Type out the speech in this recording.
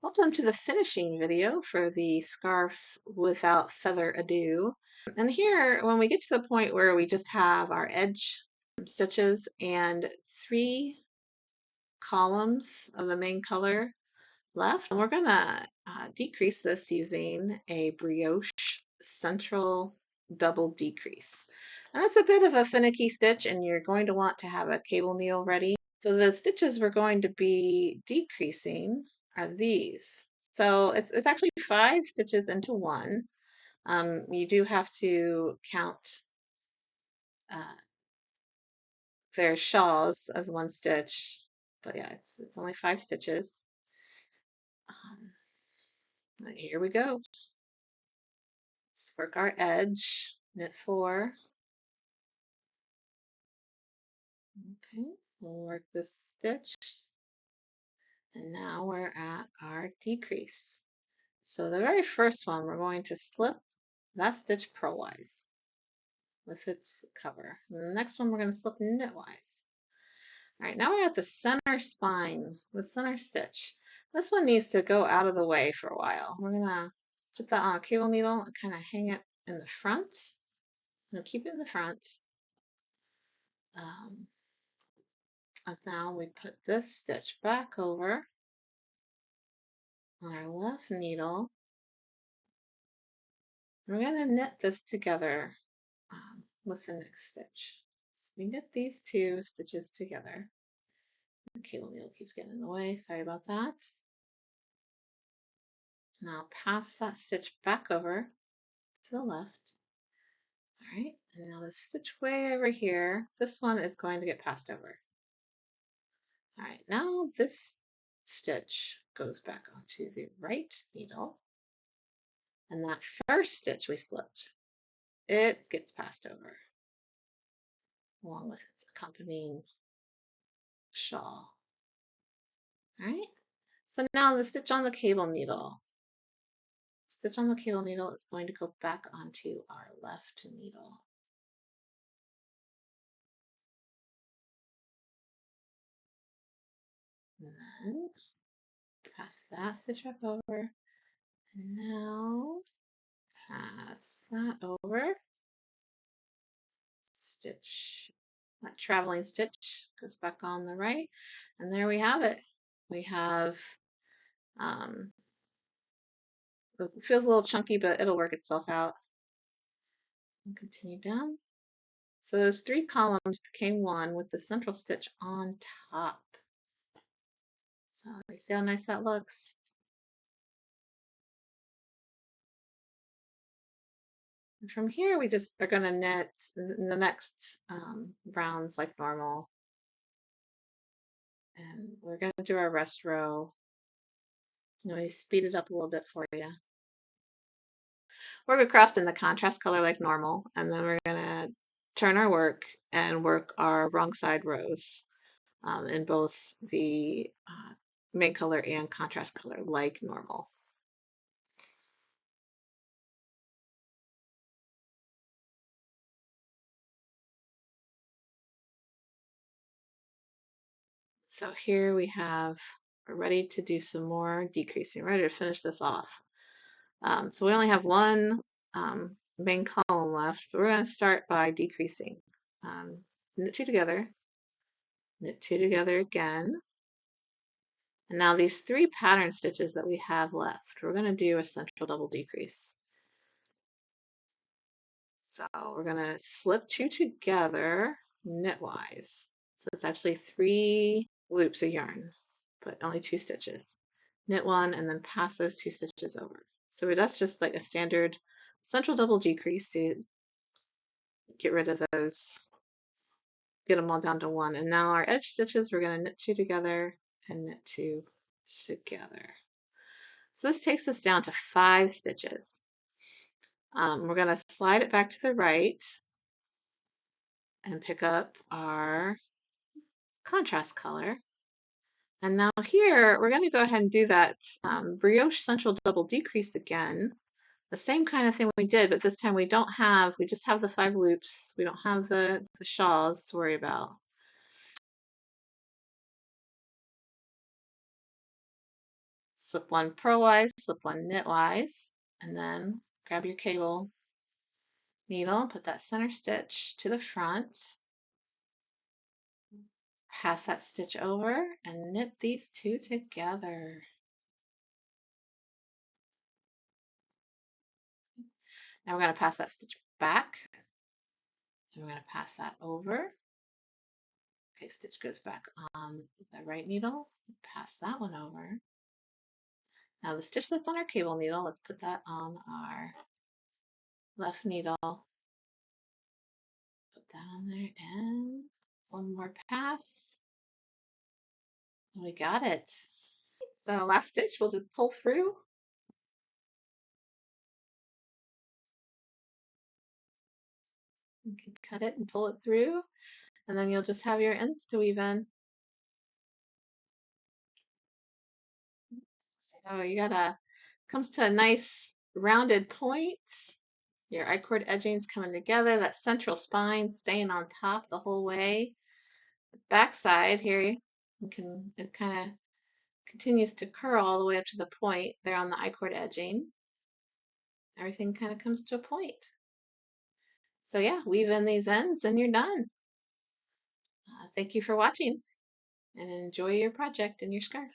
Welcome to the finishing video for the scarf without further ado. And here, when we get to the point where we just have our edge stitches and 3 columns of the main color left, we're gonna decrease this using a Brioche Central Double Decrease. And that's a bit of a finicky stitch, and you're going to want to have a cable needle ready. So the stitches we're going to be decreasing are these. So it's actually 5 stitches into one. You do have to count their shawls as one stitch, but yeah, it's only 5 stitches. Here we go. Let's work our edge, knit 4. Okay, we'll work this stitch, and now we're at our decrease. So the very first one, we're going to slip that stitch purlwise with its cover. And the next one, we're going to slip knitwise. All right, now we're at the center spine, the center stitch. This one needs to go out of the way for a while. We're going to put that on a cable needle and kind of hang it in the front. Keep it in the front. And now we put this stitch back over on our left needle. We're going to knit this together with the next stitch. So we knit these 2 stitches together. The cable needle keeps getting in the way, sorry about that. Now pass that stitch back over to the left. All right, and now the stitch way over here, this one is going to get passed over. All right, now this stitch goes back onto the right needle. And that first stitch we slipped, it gets passed over along with its accompanying shawl. All right, so now the stitch on the cable needle. Stitch on the cable needle is going to go back onto our left needle. And then pass that stitch back over. And now pass that over. Stitch, that traveling stitch goes back on the right. And there we have it. We have, it feels a little chunky, but it'll work itself out. And continue down. So those 3 columns became one with the central stitch on top. So you see how nice that looks? And from here, we just are going to knit the next rounds like normal. And we're going to do our rest row. We speed it up a little bit for you. Work across in the contrast color like normal, and then we're going to turn our work and work our wrong side rows in both the main color and contrast color like normal. So here we have, we're ready to do some more decreasing, ready to finish this off. So we only have one main column left, but we're going to start by decreasing. Knit 2 together, knit 2 together again. And now these 3 pattern stitches that we have left, we're going to do a central double decrease. So we're going to slip 2 together knitwise. So it's actually 3 loops of yarn, but only 2 stitches. Knit 1 and then pass those 2 stitches over. So that's just like a standard central double decrease to get rid of those, get them all down to 1. And now our edge stitches, we're going to knit 2 together and knit 2 together. So this takes us down to 5 stitches. We're going to slide it back to the right and pick up our contrast color. And now here, we're going to go ahead and do that Brioche Central Double Decrease again. The same kind of thing we did, but this time we just have the 5 loops. We don't have the shawls to worry about. Slip one purlwise, slip one knitwise, and then grab your cable needle, put that center stitch to the front, pass that stitch over, and knit these two together. Now we're going to pass that stitch back, and we're going to pass that over. Okay, stitch goes back on the right needle, pass that one over. Now the stitch that's on our cable needle, let's put that on our left needle. Put that on there, and one more pass. And we got it. So last stitch, we'll just pull through. You can cut it and pull it through, and then you'll just have your ends to weave in. So you gotta, comes to a nice rounded point. Your I-cord edging's coming together, that central spine staying on top the whole way. The back side here, it kind of continues to curl all the way up to the point there on the I-cord edging. Everything kind of comes to a point. So yeah, weave in these ends and you're done. Thank you for watching and enjoy your project and your scarf.